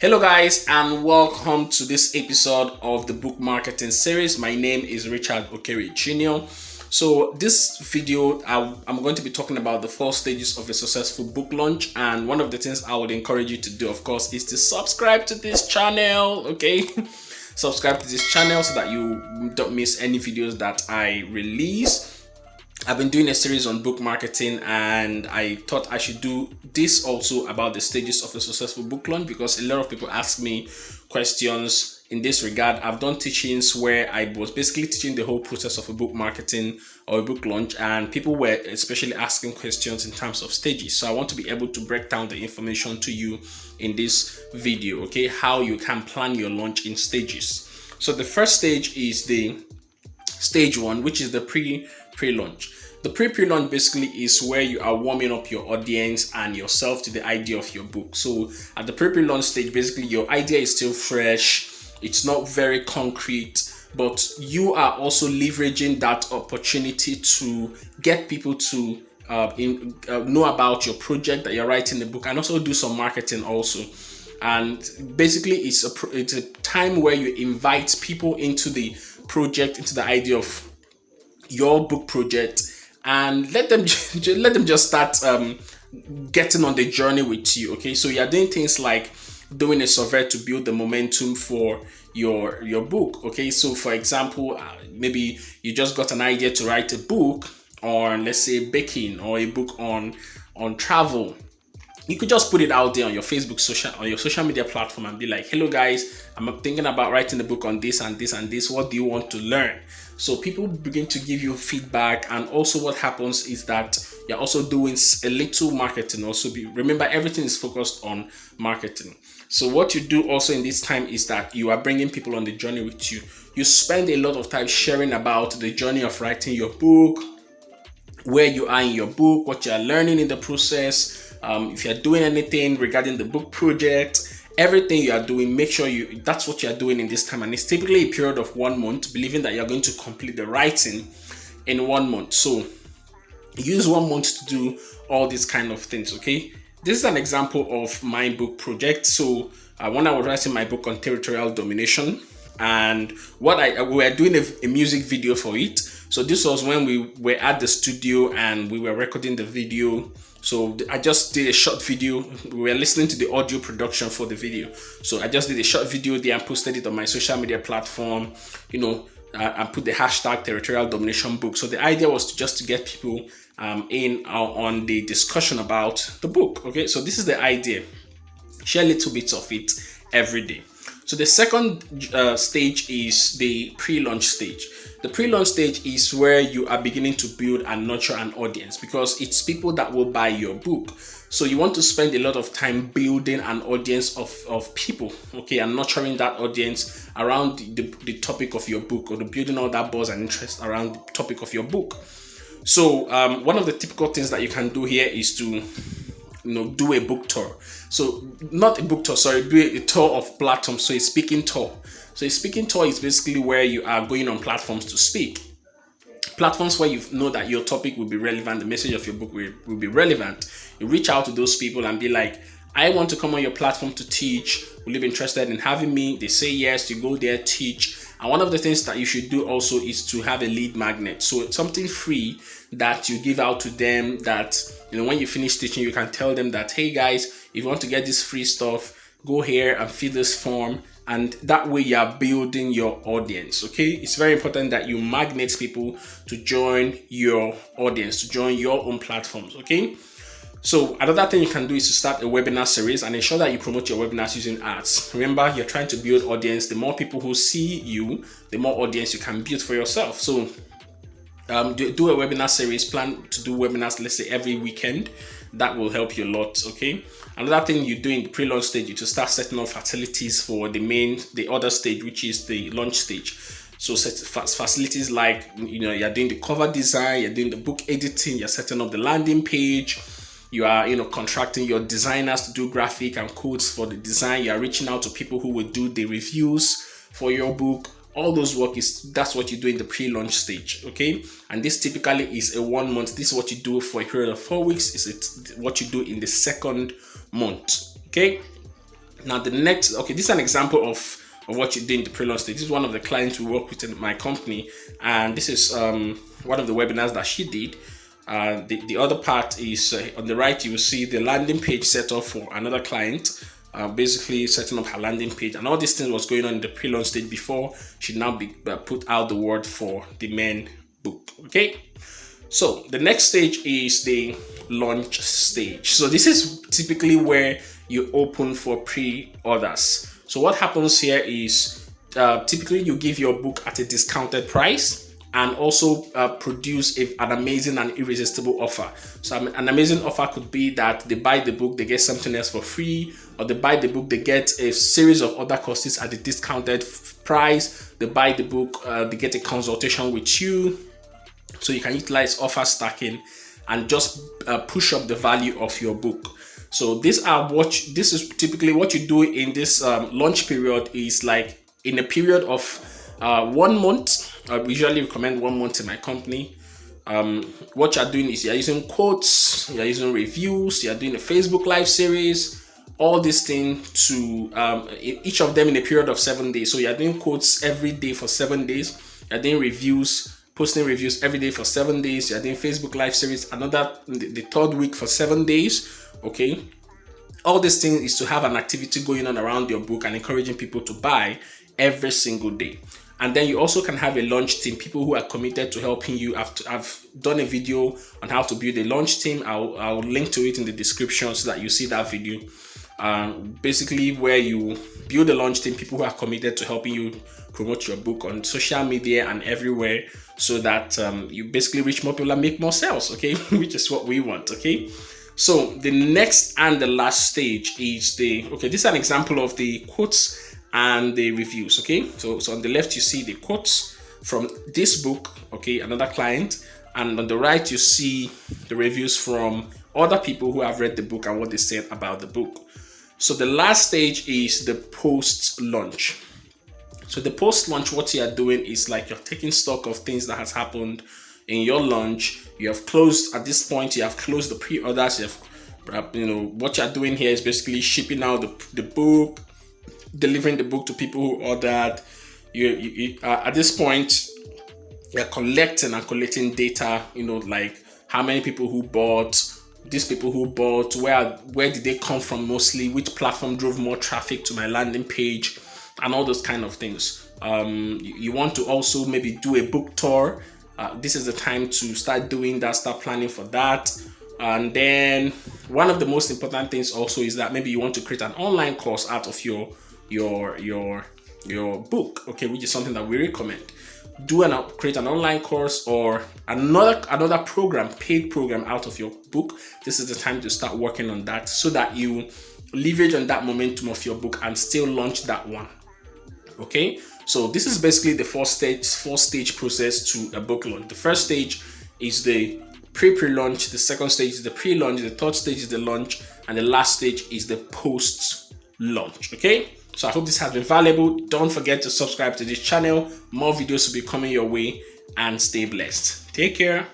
Hello guys, and welcome to this episode of the book marketing series. My name is Richard Okere Jr. So this video, I'm going to be talking about the 4 stages of a successful book launch, and one of the things I would encourage you to do, of course, is to subscribe to this channel. Okay, subscribe to this channel so that you don't miss any videos that I release. I've been doing a series on book marketing, and I thought I should do this also about the stages of a successful book launch, because a lot of people ask me questions in this regard. I've done teachings where I was basically teaching the whole process of a book marketing or a book launch, and people were especially asking questions in terms of stages. So I want to be able to break down the information to you in this video, okay, how you can plan your launch in stages. So the first stage is the stage 1, which is the pre-launch. The pre-launch basically is where you are warming up your audience and yourself to the idea of your book. So at the pre-launch stage, basically your idea is still fresh, it's not very concrete, but you are also leveraging that opportunity to get people to know about your project that you're writing the book, and also do some marketing also. And basically it's a time where you invite people into the project, into the idea of your book project, and let them just start getting on the journey with you. Okay, so you're doing things like doing a survey to build the momentum for your book. Okay, so for example, maybe you just got an idea to write a book on, let's say, baking, or a book on travel. You could just put it out there on your social media platform and be like, hello guys, I'm thinking about writing a book on this and this and this. What do you want to learn? So people begin to give you feedback, and also what happens is that you're also doing a little marketing. Also, remember, everything is focused on marketing. So what you do also in this time is that you are bringing people on the journey with you. You spend a lot of time sharing about the journey of writing your book, where you are in your book, what you are learning in the process. If you're doing anything regarding the book project, everything you are doing, make sure that's what you are doing in this time. And it's typically a period of 1 month, believing that you're going to complete the writing in 1 month. So use 1 month to do all these kind of things. Okay, this is an example of my book project. So when I was writing my book on territorial domination, and we were doing a music video for it. So this was when we were at the studio and we were recording the video. So I just did a short video. We were listening to the audio production for the video. So I just did a short video there and posted it on my social media platform. I put the hashtag territorial domination book. So the idea was to get people in on the discussion about the book. Okay, so this is the idea. Share little bits of it every day. So the second stage is the pre-launch stage. The pre-launch stage is where you are beginning to build and nurture an audience, because it's people that will buy your book. So you want to spend a lot of time building an audience of people, okay, and nurturing that audience around the topic of your book, or building all that buzz and interest around the topic of your book. So one of the typical things that you can do here is to do a book tour. So not a book tour, sorry, do a tour of platforms. So a speaking tour. So a speaking tour is basically where you are going on platforms to speak. Platforms where you know that your topic will be relevant, the message of your book will be relevant. You reach out to those people and be like, I want to come on your platform to teach. Will you be interested in having me? They say yes, you go there, teach. And one of the things that you should do also is to have a lead magnet. So it's something free that you give out to them, that when you finish teaching, you can tell them that, hey guys, if you want to get this free stuff, go here and fill this form. And that way you are building your audience. Okay, it's very important that you magnet people to join your audience, to join your own platforms. Okay, so another thing you can do is to start a webinar series and ensure that you promote your webinars using ads. Remember, you're trying to build audience. The more people who see you, the more audience you can build for yourself. So do a webinar series. Plan to do webinars, let's say, every weekend. That will help you a lot. Okay, another thing you do in the pre-launch stage is to start setting up facilities for the other stage, which is the launch stage. So set facilities like you're doing the cover design, you're doing the book editing, you're setting up the landing page, you are contracting your designers to do graphic and codes for the design, you are reaching out to people who will do the reviews for your book. All those that's what you do in the pre-launch stage. Okay, and this typically is a 1 month. This is what you do for a period of 4 weeks. Is it what you do in the second month? Okay, Now the next, okay, this is an example of what you do in the pre-launch stage. This is one of the clients we work with in my company, and this is one of the webinars that she did. The other part is on the right. You will see the landing page set up for another client, basically setting up her landing page, and all these things was going on in the pre-launch stage before she now put out the word for the main book. Okay, so the next stage is the launch stage. So this is typically where you open for pre-orders. So what happens here is typically you give your book at a discounted price, and also produce an amazing and irresistible offer. So an amazing offer could be that they buy the book, they get something else for free, or they buy the book, they get a series of other courses at a discounted price. They buy the book, they get a consultation with you. So you can utilize offer stacking and just push up the value of your book. So this is typically what you do in this launch period. Is like in a period of 1 month. I usually recommend 1 month in my company. What you're doing is you're using quotes, you're using reviews, you're doing a Facebook live series, all these things to each of them in a period of 7 days. So you're doing quotes every day for 7 days. You're doing reviews, posting reviews every day for 7 days. You're doing Facebook live series the third week for 7 days. Okay. All this thing is to have an activity going on around your book and encouraging people to buy every single day. And then you also can have a launch team, people who are committed to helping you. I've done a video on how to build a launch team. I'll link to it in the description so that you see that video. Basically where you build a launch team, people who are committed to helping you promote your book on social media and everywhere, so that you basically reach more people and make more sales, okay? Which is what we want, okay? So the next and the last stage is this is an example of the quotes and the reviews. Okay, so on the left you see the quotes from this book, okay, another client, and on the right you see the reviews from other people who have read the book and what they said about the book. So the last stage is the post launch. So the post launch, what you are doing is like you're taking stock of things that has happened in your launch. You have closed, at this point you have closed the pre-orders. You have what you're doing here is basically shipping out the book, delivering the book to people who ordered. You at this point you're collecting data, like how many people who bought, these people who bought, where did they come from mostly, which platform drove more traffic to my landing page, and all those kind of things. You want to also maybe do a book tour. This is the time to start doing that, start planning for that. And then one of the most important things also is that maybe you want to create an online course out of your book, okay, which is something that we recommend. Create an online course or another program, paid program out of your book. This is the time to start working on that, so that you leverage on that momentum of your book and still launch that one. Okay, so this is basically the four stage process to a book launch. The first stage is the pre-launch, the second stage is the pre-launch, the third stage is the launch, and the last stage is the post-launch. Okay, so I hope this has been valuable. Don't forget to subscribe to this channel. More videos will be coming your way, and stay blessed. Take care.